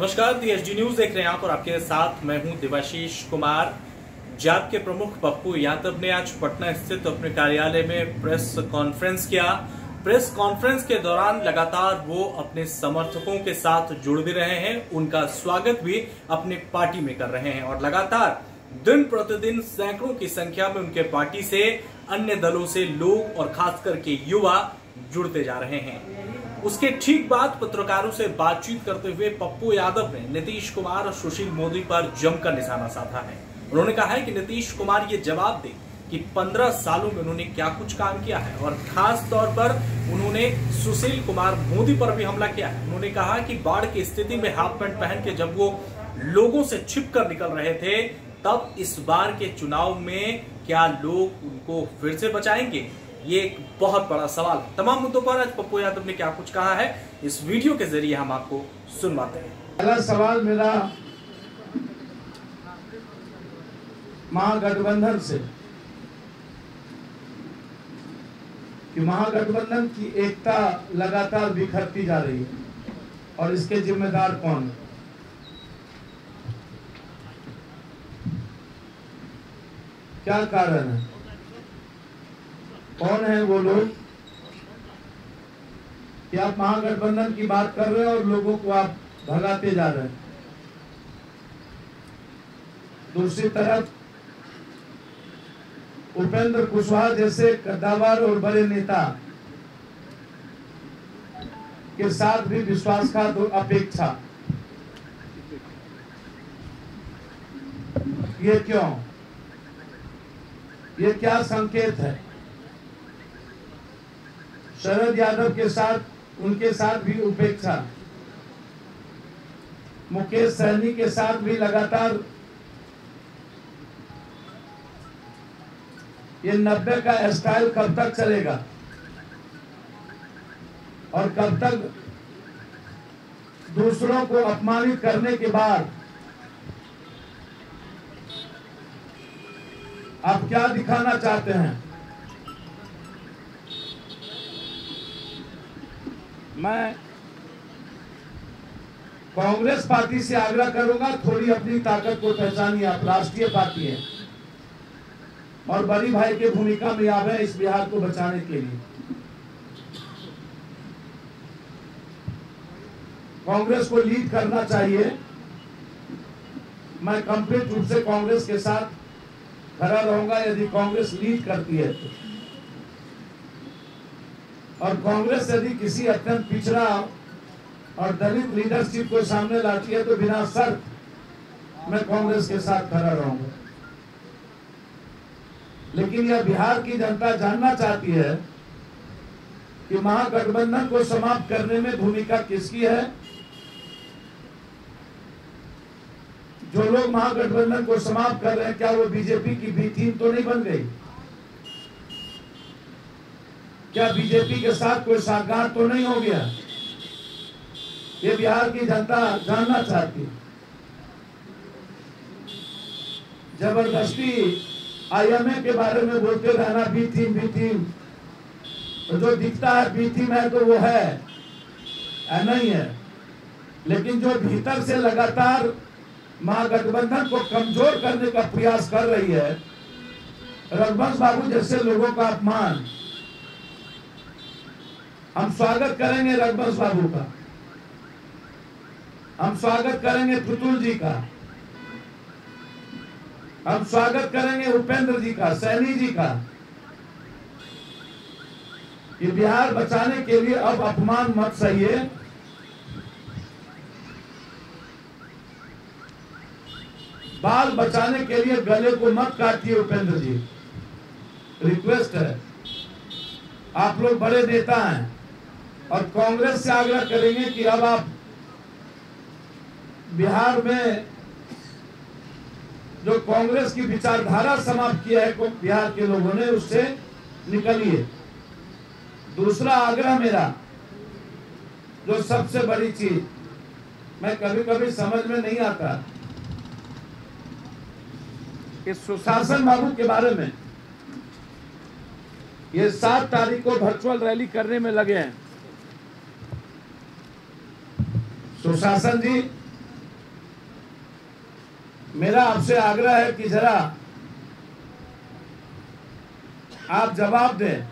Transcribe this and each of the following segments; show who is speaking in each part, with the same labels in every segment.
Speaker 1: नमस्कार, DSG news देख रहे हैं आप और आपके साथ मैं हूं देवाशीष कुमार। जाप के प्रमुख पप्पू यादव ने आज पटना स्थित अपने कार्यालय में प्रेस कॉन्फ्रेंस किया। प्रेस कॉन्फ्रेंस के दौरान लगातार वो अपने समर्थकों के साथ जुड़ भी रहे हैं, उनका स्वागत भी अपनी पार्टी में कर रहे हैं और लगातार दिन प्रतिदिन सैकड़ों की संख्या में उनके पार्टी से अन्य दलों से लोग और खास करके युवा जुड़ते जा रहे हैं। उसके ठीक बाद पत्रकारों से बातचीत करते हुए पप्पू यादव ने नीतीश कुमार और सुशील मोदी पर जमकर निशाना साधा है। उन्होंने कहा है कि नीतीश कुमार ये जवाब दे कि 15 सालों में उन्होंने क्या कुछ काम किया है और खास तौर पर उन्होंने सुशील कुमार मोदी पर भी हमला किया है। उन्होंने कहा कि बाढ़ की स्थिति में हाफ पैंट पहन के जब वो लोगों से छिपकर निकल रहे थे, तब इस बार के चुनाव में क्या लोग उनको फिर से बचाएंगे, ये एक बहुत बड़ा सवाल है। तमाम मुद्दों पर आज पप्पू यादव ने क्या कुछ कहा है, इस वीडियो के जरिए हम आपको सुनवाते हैं।
Speaker 2: पहला सवाल मेरा महागठबंधन से कि महागठबंधन की एकता लगातार बिखरती जा रही है और इसके जिम्मेदार कौन है? क्या कारण है? कौन है वो लोग कि आप महागठबंधन की बात कर रहे हैं और लोगों को आप भगाते जा रहे हैं? दूसरी तरफ उपेंद्र कुशवाहा जैसे कद्दावर और बड़े नेता के साथ भी विश्वासघात और अपेक्षा, ये क्यों? ये क्या संकेत है? शरद यादव के साथ उनके साथ भी उपेक्षा, मुकेश सहनी के साथ भी लगातार ये 90 का स्टाइल कब तक चलेगा और कब तक दूसरों को अपमानित करने के बाद आप क्या दिखाना चाहते हैं? मैं कांग्रेस पार्टी से आग्रह करूंगा, थोड़ी अपनी ताकत को पहचानिए। आप राष्ट्रीय पार्टी है और बड़ी भाई की भूमिका में आप हैं इस बिहार को बचाने के लिए। कांग्रेस को लीड करना चाहिए। मैं कंप्लीट रूप से कांग्रेस के साथ खड़ा रहूंगा यदि कांग्रेस लीड करती है तो। और कांग्रेस यदि किसी अत्यंत पिछड़ा और दलित लीडरशिप को सामने लाती है तो बिना शर्त मैं कांग्रेस के साथ खड़ा रहूंगा। लेकिन यह बिहार की जनता जानना चाहती है कि महागठबंधन को समाप्त करने में भूमिका किसकी है। जो लोग महागठबंधन को समाप्त कर रहे हैं, क्या वो बीजेपी की बी टीम तो नहीं बन गई? क्या बीजेपी के साथ कोई साठगांठ तो नहीं हो गया? ये बिहार की जनता जानना चाहती है। जबरदस्ती IMA के बारे में बोलते रहना, बी टीम, तो जो दिखता है बी टीम है तो वो है, नहीं है। लेकिन जो भीतर से लगातार महागठबंधन को कमजोर करने का प्रयास कर रही है, रघुवंश बाबू जैसे लोगों का अपमान, हम स्वागत करेंगे रघुवंश बाबू का, हम स्वागत करेंगे पुतुल जी का, हम स्वागत करेंगे उपेंद्र जी का, सैनी जी का। ये बिहार बचाने के लिए अब अपमान मत सहिए। बाल बचाने के लिए गले को मत काटिए उपेंद्र जी, रिक्वेस्ट है। आप लोग बड़े नेता हैं और कांग्रेस से आग्रह करेंगे कि अब आप बिहार में जो कांग्रेस की विचारधारा समाप्त किया है बिहार के लोगों ने, उससे निकलिए। दूसरा आग्रह मेरा, जो सबसे बड़ी चीज मैं कभी कभी समझ में नहीं आता, इस सुशासन बाबू के बारे में, ये 7 तारीख को वर्चुअल रैली करने में लगे हैं। सुशासन जी मेरा आपसे आग्रह है कि जरा आप जवाब दें।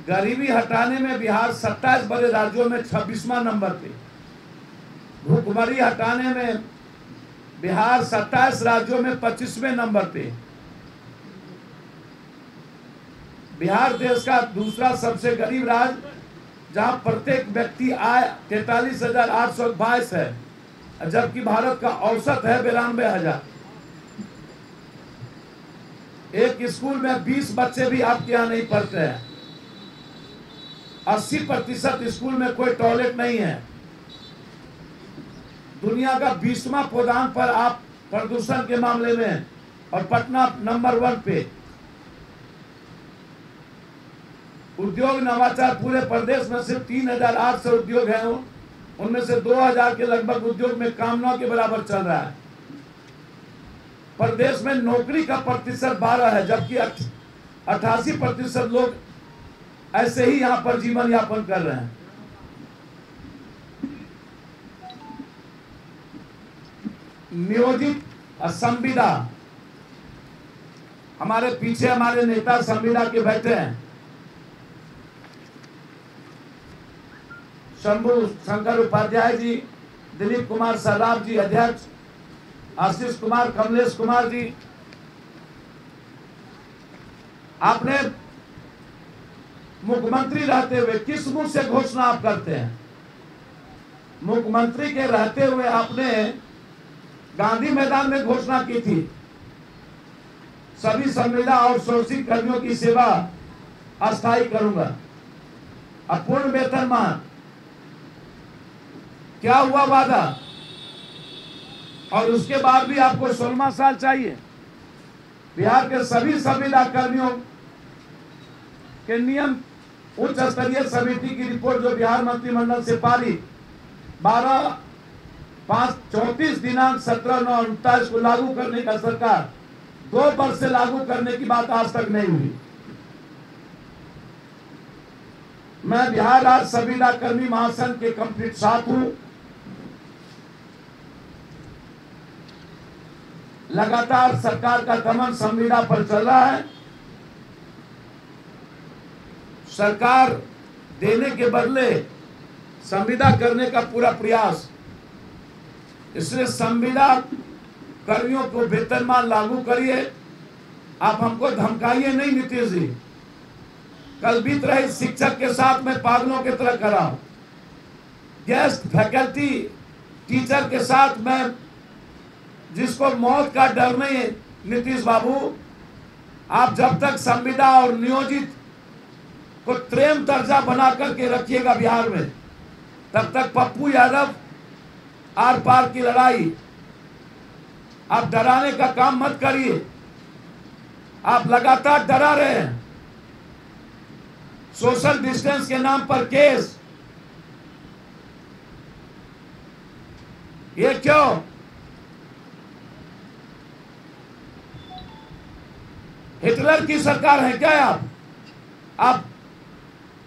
Speaker 2: गरीबी हटाने में बिहार 27 बड़े राज्यों में 26वां नंबर पे, भूखमरी हटाने में बिहार 27 राज्यों में 25वें नंबर पे, बिहार देश का दूसरा सबसे गरीब राज्य जहां प्रत्येक व्यक्ति आय 43,822 है, जबकि भारत का औसत है 92,000। एक स्कूल में 20 बच्चे भी आपके यहाँ नहीं पढ़ते हैं। 80% स्कूल में कोई टॉयलेट नहीं है। दुनिया का 20वां पदान पर आप प्रदूषण के मामले में, और पटना नंबर 1 पे। उद्योग नवाचार पूरे प्रदेश में सिर्फ 3,800 उद्योग हैं, उनमें से 2,000 के लगभग उद्योग में काम न के बराबर चल रहा है। प्रदेश में नौकरी का प्रतिशत 12 है, जबकि 88% लोग ऐसे ही यहां पर जीवन यापन कर रहे हैं। नियोजित संविदा, हमारे पीछे हमारे नेता संविदा के बैठे हैं, शंभू शंकर उपाध्याय जी, दिलीप कुमार सराफ जी अध्यक्ष, आशीष कुमार, कमलेश कुमार जी। आपने मुख्यमंत्री रहते हुए किस मुंह से घोषणा आप करते हैं? मुख्यमंत्री के रहते हुए आपने गांधी मैदान में घोषणा की थी, सभी संविदा और शोषित कर्मियों की सेवा अस्थायी करूंगा, अपूर्ण वेतनमान। क्या हुआ वादा? और उसके बाद भी आपको 16वां साल चाहिए। बिहार के सभी संविदा कर्मियों के नियम उच्च स्तरीय समिति की रिपोर्ट जो बिहार मंत्रिमंडल से पारित 12/5/34 दिनांक 17/9/29 को लागू करने का सरकार 2 वर्ष से लागू करने की बात आज तक नहीं हुई। मैं बिहार राज्य संविदा कर्मी महासंघ के कंप्लीट साथ हूं। लगातार सरकार का दमन संविदा पर चल रहा है। सरकार देने के बदले संविदा करने का पूरा प्रयास, इसलिए संविदा कर्मियों को वेतनमान लागू करिए। आप हमको धमकाइए नहीं नीतीश जी। कल बीत रहे शिक्षक के साथ मैं पागलों की तरह करा हूं। गेस्ट फैकल्टी टीचर के साथ मैं, जिसको मौत का डर नहीं है, नीतीश बाबू, आप जब तक संविदा और नियोजित को प्रेम दर्जा बना करके रखिएगा बिहार में, तब तक पप्पू यादव आर पार की लड़ाई। आप डराने का काम मत करिए। आप लगातार डरा रहे हैं। सोशल डिस्टेंस के नाम पर केस, ये क्यों? हिटलर की सरकार है क्या आप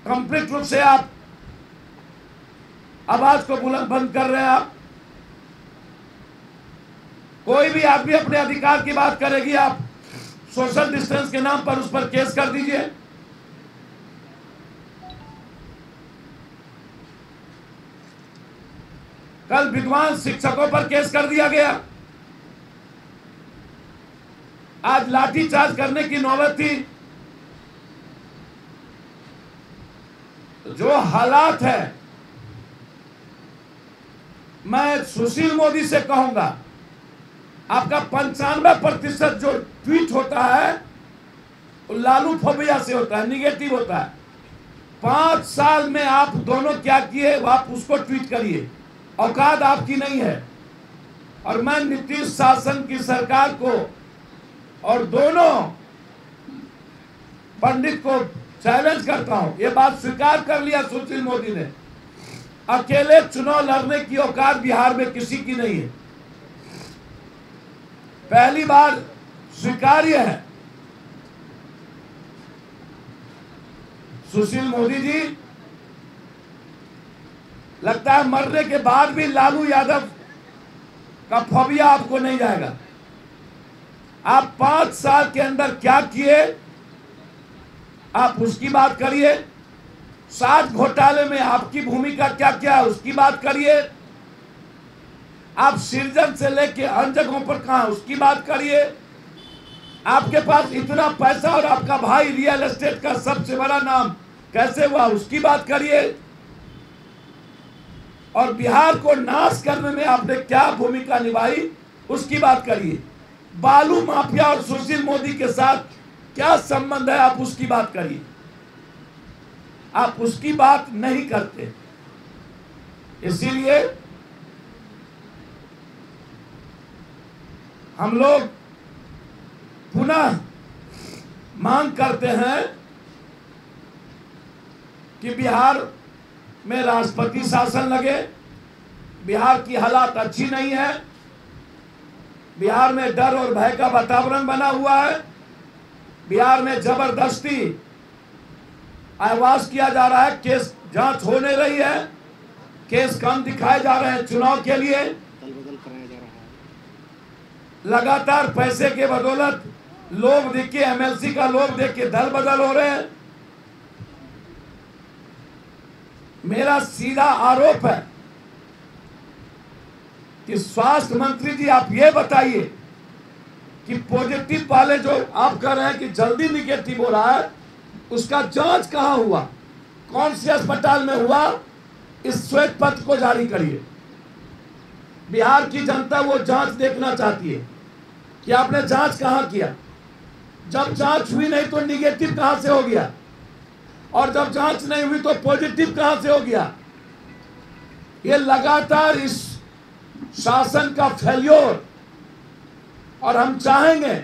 Speaker 2: कंप्लीट रूप से आप आवाज को बुलंद बंद कर रहे हैं। आप कोई भी आदमी अपने अधिकार की बात करेगी, आप सोशल डिस्टेंस के नाम पर उस पर केस कर दीजिए। कल विद्वान शिक्षकों पर केस कर दिया गया। आज लाठीचार्ज करने की नौबत थी। जो हालात है, मैं सुशील मोदी से कहूंगा, आपका 95% जो ट्वीट होता है वो लालू फोबिया से होता है, निगेटिव होता है। 5 साल में आप दोनों क्या किए आप उसको ट्वीट करिए। औकात आपकी नहीं है। और मैं नीतीश शासन की सरकार को और दोनों पंडित को चैलेंज करता हूं। ये बात स्वीकार कर लिया सुशील मोदी ने, अकेले चुनाव लड़ने की औकात बिहार में किसी की नहीं है। पहली बार स्वीकार्य है। सुशील मोदी जी लगता है मरने के बाद भी लालू यादव का फोबिया आपको नहीं जाएगा। आप 5 साल के अंदर क्या किए आप उसकी बात करिए। 7 घोटाले में आपकी भूमिका क्या क्या है उसकी बात करिए। आप सृजन से लेके अन्य जगहों पर कहां उसकी बात करिए। आपके पास इतना पैसा और आपका भाई रियल एस्टेट का सबसे बड़ा नाम कैसे हुआ उसकी बात करिए। और बिहार को नाश करने में आपने क्या भूमिका निभाई उसकी बात करिए। बालू माफिया और सुशील मोदी के साथ क्या संबंध है आप उसकी बात करिए। आप उसकी बात नहीं करते, इसीलिए हम लोग पुनः मांग करते हैं कि बिहार में राष्ट्रपति शासन लगे। बिहार की हालात अच्छी नहीं है। बिहार में डर और भय का वातावरण बना हुआ है। बिहार में जबरदस्ती आह्वान किया जा रहा है। केस जांच हो नहीं रही है। केस कम दिखाए जा रहे हैं चुनाव के लिए। लगातार पैसे के बदौलत लोभ देख के एमएलसी का लोभ देख के दल बदल हो रहे हैं। मेरा सीधा आरोप है कि स्वास्थ्य मंत्री जी आप ये बताइए कि पॉजिटिव वाले जो आप कह रहे हैं कि जल्दी निगेटिव हो रहा है उसका जांच कहां हुआ, कौन से अस्पताल में हुआ, इस श्वेत पत्र को जारी करिए। बिहार की जनता वो जांच देखना चाहती है कि आपने जांच कहां किया। जब जांच हुई नहीं तो निगेटिव कहां से हो गया, और जब जांच नहीं हुई तो पॉजिटिव कहां से हो गया। ये लगातार इस शासन का फेल्योर, और हम चाहेंगे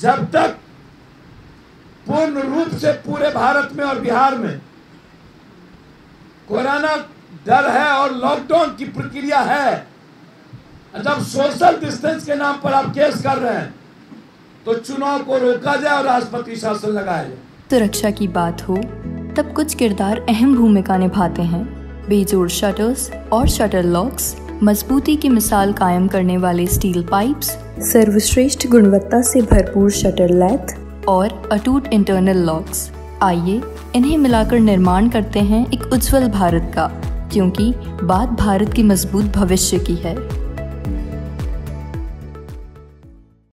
Speaker 2: जब तक पूर्ण रूप से पूरे भारत में और बिहार में कोरोना डर है और लॉकडाउन की प्रक्रिया है, जब सोशल डिस्टेंस के नाम पर आप केस कर रहे हैं तो चुनाव को रोका जाए और राष्ट्रपति शासन लगाया जाए।
Speaker 3: सुरक्षा की बात हो तब कुछ किरदार अहम भूमिका निभाते हैं। बेजोड़ शटर्स और शटर लॉक्स, मजबूती की मिसाल कायम करने वाले स्टील पाइप्स, सर्वश्रेष्ठ गुणवत्ता से भरपूर शटर लैथ और अटूट इंटरनल लॉक्स। आइए इन्हें मिलाकर निर्माण करते हैं एक उज्जवल भारत का, क्योंकि बात भारत की मजबूत भविष्य की है।